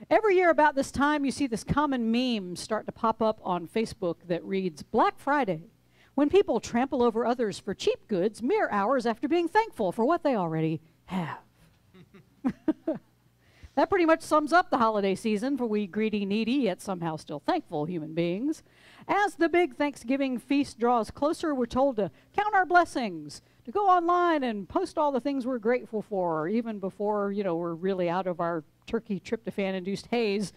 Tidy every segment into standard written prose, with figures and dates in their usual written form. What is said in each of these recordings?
Every year about this time, you see this common meme start to pop up on Facebook that reads, Black Friday, when people trample over others for cheap goods mere hours after being thankful for what they already have. That pretty much sums up the holiday season for we greedy, needy, yet somehow still thankful human beings. As the big Thanksgiving feast draws closer, we're told to count our blessings, to go online and post all the things we're grateful for, even before, we're really out of our turkey tryptophan-induced haze.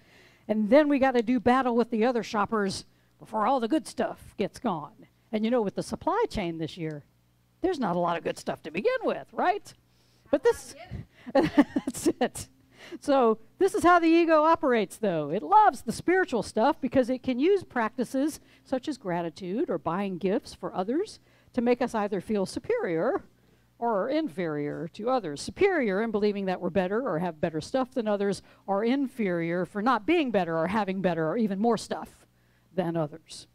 And then we got to do battle with the other shoppers before all the good stuff gets gone. And with the supply chain this year, there's not a lot of good stuff to begin with, right? But this, that's it. So this is how the ego operates, though. It loves the spiritual stuff because it can use practices such as gratitude or buying gifts for others to make us either feel superior or inferior to others. Superior in believing that we're better or have better stuff than others, or inferior for not being better or having better or even more stuff than others.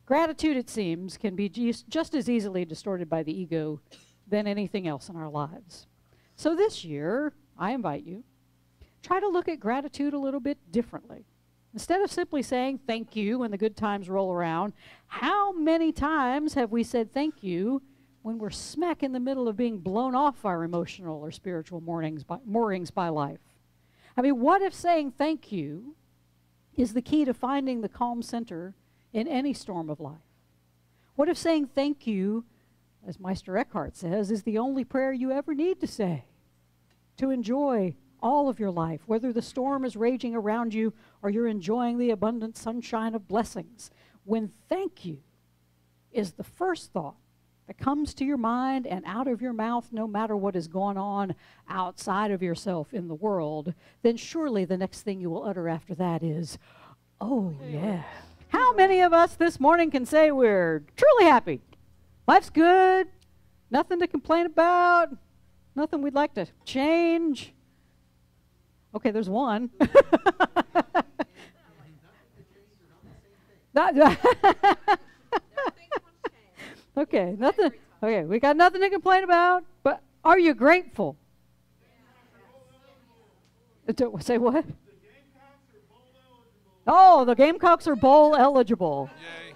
Gratitude, it seems, can be just as easily distorted by the ego than anything else in our lives. So this year, I invite you, try to look at gratitude a little bit differently. Instead of simply saying thank you when the good times roll around, how many times have we said thank you when we're smack in the middle of being blown off our emotional or spiritual moorings by life? I mean, what if saying thank you is the key to finding the calm center in any storm of life? What if saying thank you, as Meister Eckhart says, is the only prayer you ever need to say to enjoy all of your life, whether the storm is raging around you or you're enjoying the abundant sunshine of blessings? When thank you is the first thought that comes to your mind and out of your mouth, no matter what is going on outside of yourself in the world, then surely the next thing you will utter after that is, oh yeah. How many of us this morning can say we're truly happy? Life's good, nothing to complain about, nothing we'd like to change. Okay, there's one. Okay, nothing. Okay, we got nothing to complain about, but are you grateful? Say what? Oh, the Gamecocks are bowl eligible. Yay.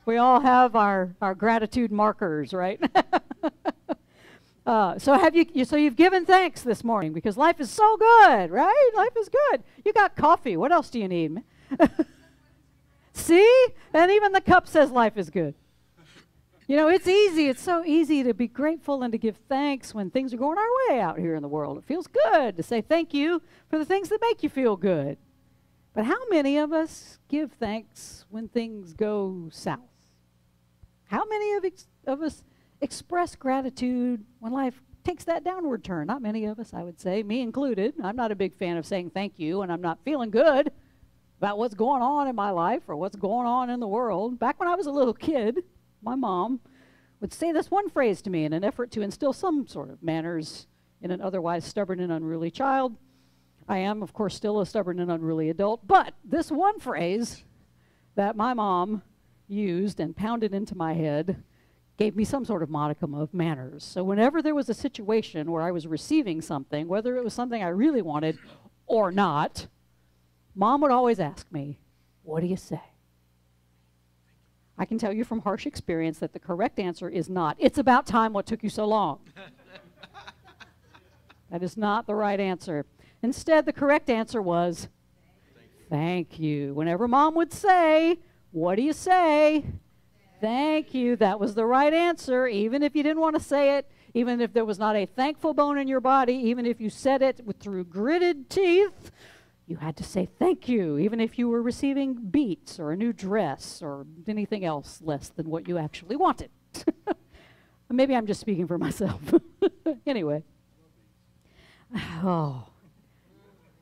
We all have our gratitude markers, right? So you've given thanks this morning because life is so good, right? Life is good. You got coffee. What else do you need? See? And even the cup says life is good. It's easy. It's so easy to be grateful and to give thanks when things are going our way out here in the world. It feels good to say thank you for the things that make you feel good. But how many of us give thanks when things go south? How many of us express gratitude when life takes that downward turn? Not many of us, I would say, me included. I'm not a big fan of saying thank you when I'm not feeling good about what's going on in my life or what's going on in the world. Back when I was a little kid, my mom would say this one phrase to me in an effort to instill some sort of manners in an otherwise stubborn and unruly child. I am, of course, still a stubborn and unruly adult, but this one phrase that my mom used and pounded into my head gave me some sort of modicum of manners. So whenever there was a situation where I was receiving something, whether it was something I really wanted or not, Mom would always ask me, what do you say? I can tell you from harsh experience that the correct answer is not, it's about time, what took you so long? That is not the right answer. Instead, the correct answer was, thank you. Whenever Mom would say, what do you say? Thank you. That was the right answer, even if you didn't want to say it, even if there was not a thankful bone in your body, even if you said it through gritted teeth, you had to say thank you, even if you were receiving beats or a new dress or anything else less than what you actually wanted. Maybe I'm just speaking for myself. Anyway. Oh.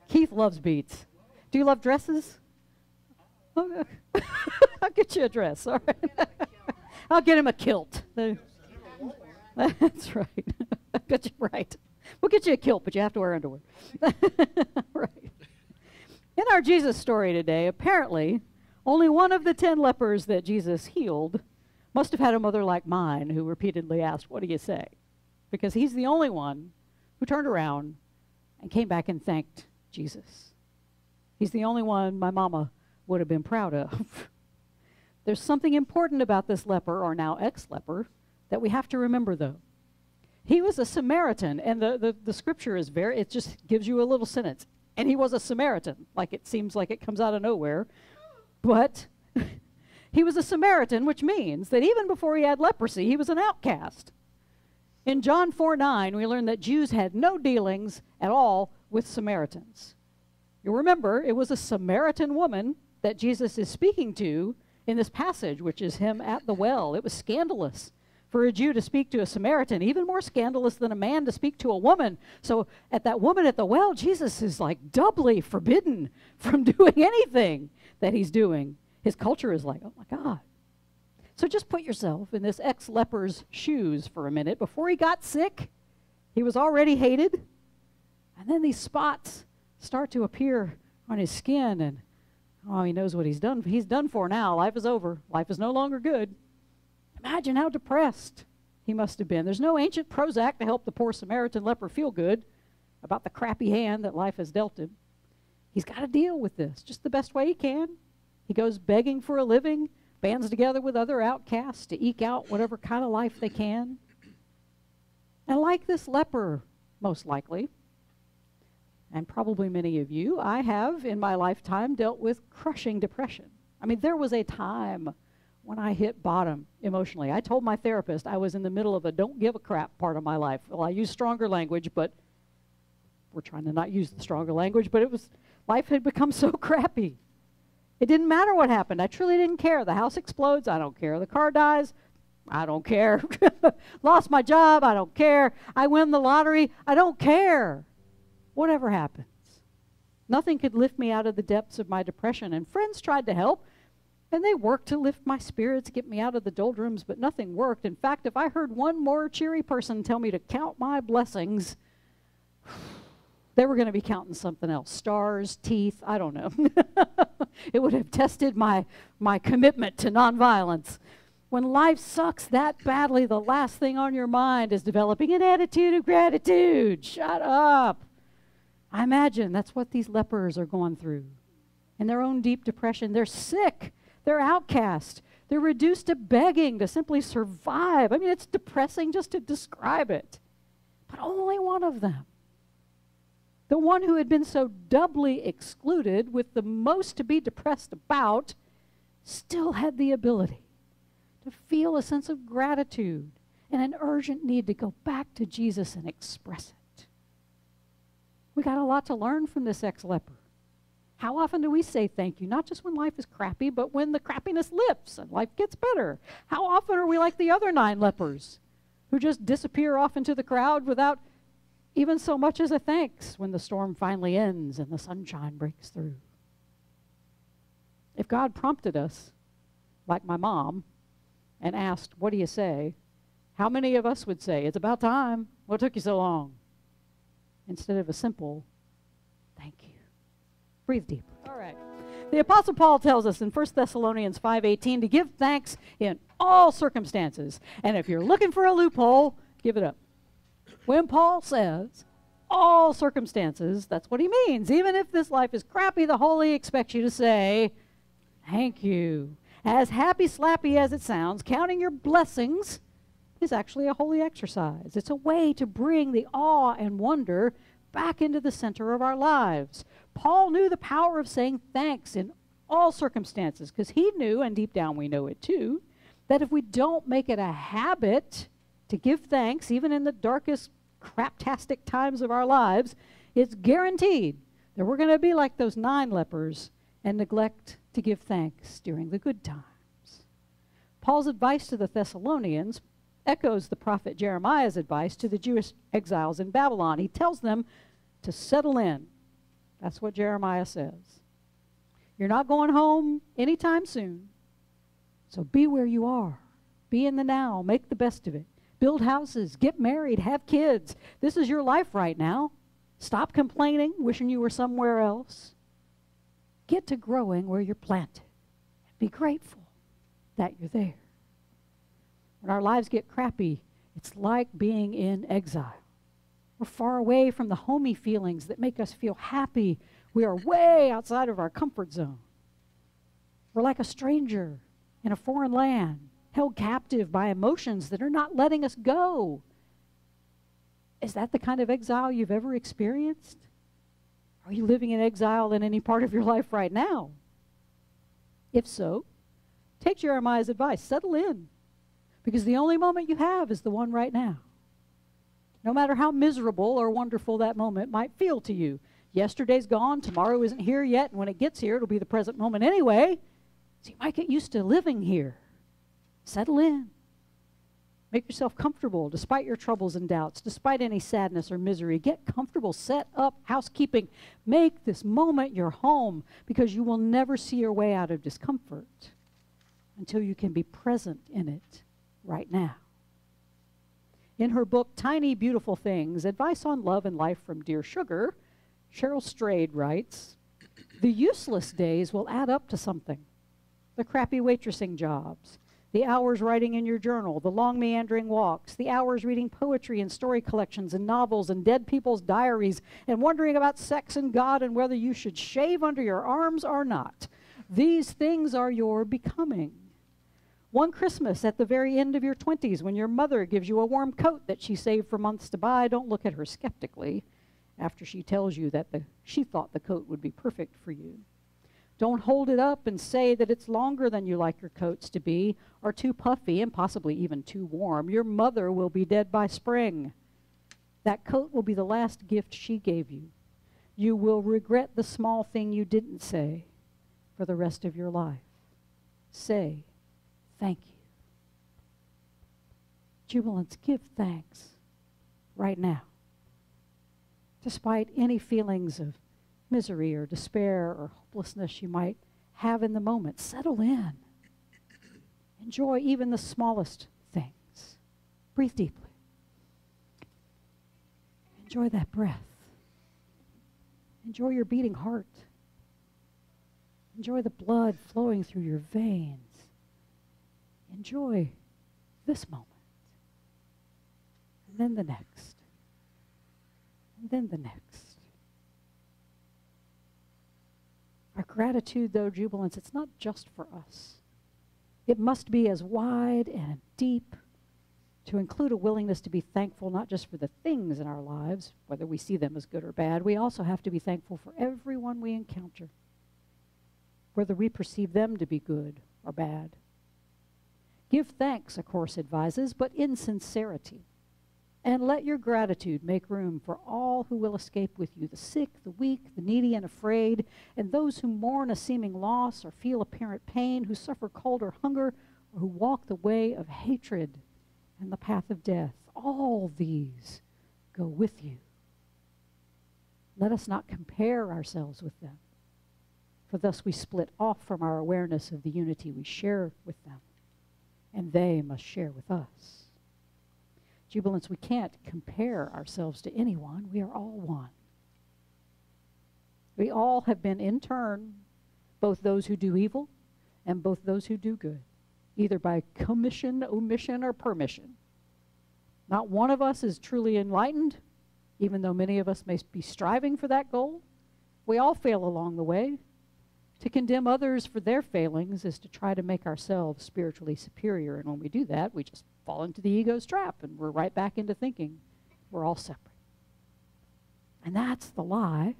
Keith loves beats. Do you love dresses? Okay. I'll get you a dress, all right? I'll get him a kilt. That's right. I'll get you right. We'll get you a kilt, but you have to wear underwear. Right. In our Jesus story today, apparently, only one of the 10 lepers that Jesus healed must have had a mother like mine who repeatedly asked, what do you say? Because he's the only one who turned around and came back and thanked Jesus. He's the only one my mama would have been proud of. There's something important about this leper, or now ex-leper, that we have to remember, though. He was a Samaritan, and the scripture is it just gives you a little sentence. And he was a Samaritan, like it seems like it comes out of nowhere. But he was a Samaritan, which means that even before he had leprosy, he was an outcast. In John 4:9, we learn that Jews had no dealings at all with Samaritans. You'll remember, it was a Samaritan woman that Jesus is speaking to in this passage, which is him at the well. It was scandalous for a Jew to speak to a Samaritan, even more scandalous than a man to speak to a woman. So at that woman at the well, Jesus is like doubly forbidden from doing anything that he's doing. His culture is like, oh my God. So just put yourself in this ex-leper's shoes for a minute. Before he got sick, he was already hated. And then these spots start to appear on his skin, and oh, he knows what he's done. He's done for now. Life is over. Life is no longer good. Imagine how depressed he must have been. There's no ancient Prozac to help the poor Samaritan leper feel good about the crappy hand that life has dealt him. He's got to deal with this just the best way he can. He goes begging for a living, bands together with other outcasts to eke out whatever kind of life they can. And like this leper, most likely, and probably many of you, I have in my lifetime dealt with crushing depression. I mean, there was a time when I hit bottom emotionally. I told my therapist I was in the middle of a don't give a crap part of my life. Well, I use stronger language, but we're trying to not use the stronger language, but life had become so crappy. It didn't matter what happened. I truly didn't care. The house explodes, I don't care. The car dies, I don't care. Lost my job, I don't care. I win the lottery, I don't care. Whatever happens. Nothing could lift me out of the depths of my depression, and friends tried to help, and they worked to lift my spirits, get me out of the doldrums, but nothing worked. In fact, if I heard one more cheery person tell me to count my blessings, they were going to be counting something else. Stars, teeth, I don't know. It would have tested my commitment to nonviolence. When life sucks that badly, the last thing on your mind is developing an attitude of gratitude. Shut up. I imagine that's what these lepers are going through. In their own deep depression, they're sick. They're outcast. They're reduced to begging to simply survive. I mean, it's depressing just to describe it. But only one of them, the one who had been so doubly excluded with the most to be depressed about, still had the ability to feel a sense of gratitude and an urgent need to go back to Jesus and express it. We got a lot to learn from this ex-leper. How often do we say thank you? Not just when life is crappy, but when the crappiness lifts and life gets better. How often are we like the other 9 lepers who just disappear off into the crowd without even so much as a thanks when the storm finally ends and the sunshine breaks through? If God prompted us, like my mom, and asked, what do you say? How many of us would say, it's about time. What took you so long? Instead of a simple, thank you. Breathe deep. All right. The Apostle Paul tells us in 1 Thessalonians 5:18 to give thanks in all circumstances. And if you're looking for a loophole, give it up. When Paul says all circumstances, that's what he means. Even if this life is crappy, the Holy expects you to say, thank you. As happy slappy as it sounds, counting your blessings is actually a holy exercise. It's a way to bring the awe and wonder back into the center of our lives. Paul knew the power of saying thanks in all circumstances because he knew, and deep down we know it too, that if we don't make it a habit to give thanks, even in the darkest, craptastic times of our lives, it's guaranteed that we're going to be like those 9 lepers and neglect to give thanks during the good times. Paul's advice to the Thessalonians echoes the prophet Jeremiah's advice to the Jewish exiles in Babylon. He tells them to settle in. That's what Jeremiah says. You're not going home anytime soon, so be where you are. Be in the now. Make the best of it. Build houses. Get married. Have kids. This is your life right now. Stop complaining, wishing you were somewhere else. Get to growing where you're planted. Be grateful that you're there. When our lives get crappy, it's like being in exile. We're far away from the homey feelings that make us feel happy We are way outside of our comfort zone. We're like a stranger in a foreign land, held captive by emotions that are not letting us go. Is that the kind of exile you've ever experienced? Are you living in exile in any part of your life right now? If so, take Jeremiah's advice, settle in, because the only moment you have is the one right now. No matter how miserable or wonderful that moment might feel to you. Yesterday's gone, tomorrow isn't here yet, and when it gets here, it'll be the present moment anyway. So you might get used to living here. Settle in. Make yourself comfortable despite your troubles and doubts, despite any sadness or misery. Get comfortable, set up housekeeping. Make this moment your home, because you will never see your way out of discomfort until you can be present in it right now. In her book, Tiny Beautiful Things, Advice on Love and Life from Dear Sugar, Cheryl Strayed writes, the useless days will add up to something. The crappy waitressing jobs, the hours writing in your journal, the long meandering walks, the hours reading poetry and story collections and novels and dead people's diaries and wondering about sex and God and whether you should shave under your arms or not. These things are your becoming. One Christmas at the very end of your 20s, when your mother gives you a warm coat that she saved for months to buy, don't look at her skeptically after she tells you that she thought the coat would be perfect for you. Don't hold it up and say that it's longer than you like your coats to be, or too puffy and possibly even too warm. Your mother will be dead by spring. That coat will be the last gift she gave you. You will regret the small thing you didn't say for the rest of your life. Say thank you. Jubilants, give thanks right now. Despite any feelings of misery or despair or hopelessness you might have in the moment, settle in. Enjoy even the smallest things. Breathe deeply. Enjoy that breath. Enjoy your beating heart. Enjoy the blood flowing through your veins. Enjoy this moment. And then the next. And then the next. Our gratitude, though, jubilance, it's not just for us. It must be as wide and deep to include a willingness to be thankful not just for the things in our lives, whether we see them as good or bad. We also have to be thankful for everyone we encounter, whether we perceive them to be good or bad. Give thanks, a course advises, but in sincerity. And let your gratitude make room for all who will escape with you, the sick, the weak, the needy and afraid, and those who mourn a seeming loss or feel apparent pain, who suffer cold or hunger, or who walk the way of hatred and the path of death. All these go with you. Let us not compare ourselves with them, for thus we split off from our awareness of the unity we share with them, and they must share with us. Jubilants, we can't compare ourselves to anyone. We are all one. We all have been in turn, both those who do evil and both those who do good, either by commission, omission, or permission. Not one of us is truly enlightened, even though many of us may be striving for that goal. We all fail along the way. To condemn others for their failings is to try to make ourselves spiritually superior, and when we do that, we just fall into the ego's trap, and we're right back into thinking we're all separate. And that's the lie.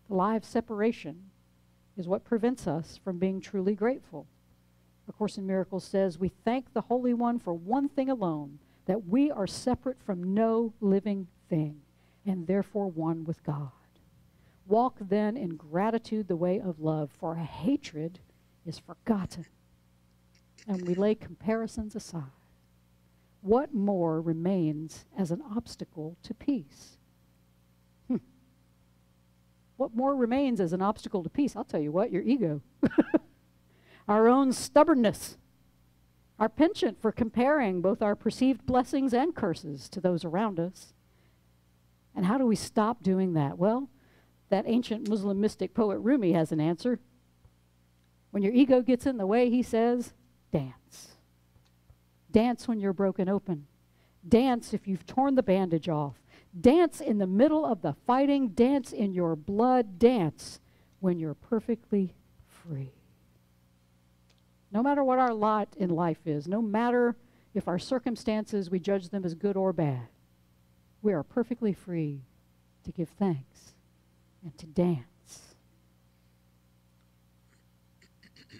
The lie of separation is what prevents us from being truly grateful. A Course in Miracles says, we thank the Holy One for one thing alone, that we are separate from no living thing, and therefore one with God. Walk then in gratitude the way of love, for hatred is forgotten, and we lay comparisons aside. What more remains as an obstacle to peace? What more remains as an obstacle to peace? I'll tell you what, your ego. Our own stubbornness. Our penchant for comparing both our perceived blessings and curses to those around us. And how do we stop doing that? Well, that ancient Muslim mystic poet Rumi has an answer. When your ego gets in the way, he says, dance. Dance when you're broken open. Dance if you've torn the bandage off. Dance in the middle of the fighting. Dance in your blood. Dance when you're perfectly free. No matter what our lot in life is, no matter if our circumstances, we judge them as good or bad, we are perfectly free to give thanks and to dance.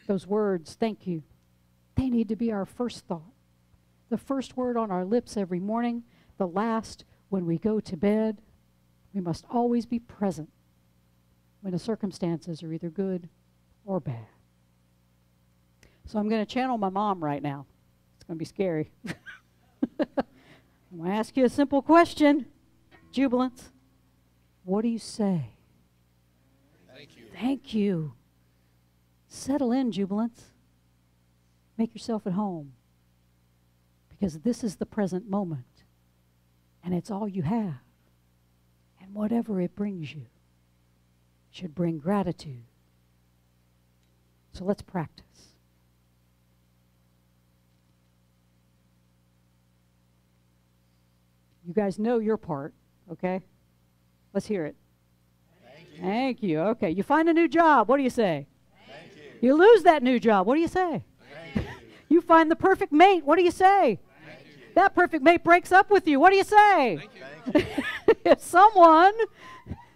Those words, thank you, they need to be our first thought. The first word on our lips every morning, the last when we go to bed. We must always be present when the circumstances are either good or bad. So I'm going to channel my mom right now. It's going to be scary. I'm going to ask you a simple question. Jubilance, what do you say? Thank you. Thank you. Settle in, Jubilance. Make yourself at home. Because this is the present moment. And it's all you have. And whatever it brings you should bring gratitude. So let's practice. You guys know your part, okay? Let's hear it. Thank you. Thank you. Okay, you find a new job. What do you say? Thank you. You lose that new job. What do you say? Thank you. You find the perfect mate. What do you say? Thank you. That perfect mate breaks up with you. What do you say? Thank you. If someone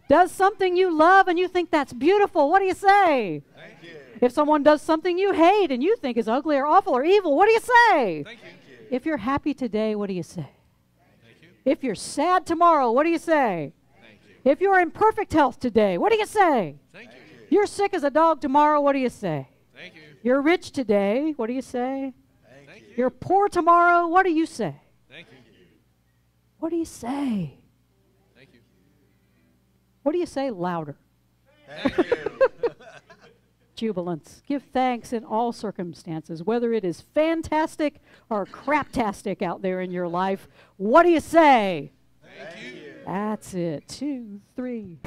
does something you love and you think that's beautiful, what do you say? Thank you. If someone does something you hate and you think is ugly or awful or evil, what do you say? Thank you. If you're happy today, what do you say? Thank you. If you're sad tomorrow, what do you say? Thank you. If you're in perfect health today, what do you say? Thank you. You're sick as a dog tomorrow, what do you say? Thank you. You're rich today, what do you say? Thank you. You're poor tomorrow, what do you say? Thank you. What do you say? Thank you. What do you say louder? Thank you. Jubilance. Give thanks in all circumstances, whether it is fantastic or craptastic out there in your life. What do you say? Thank you. That's it. 2, 3.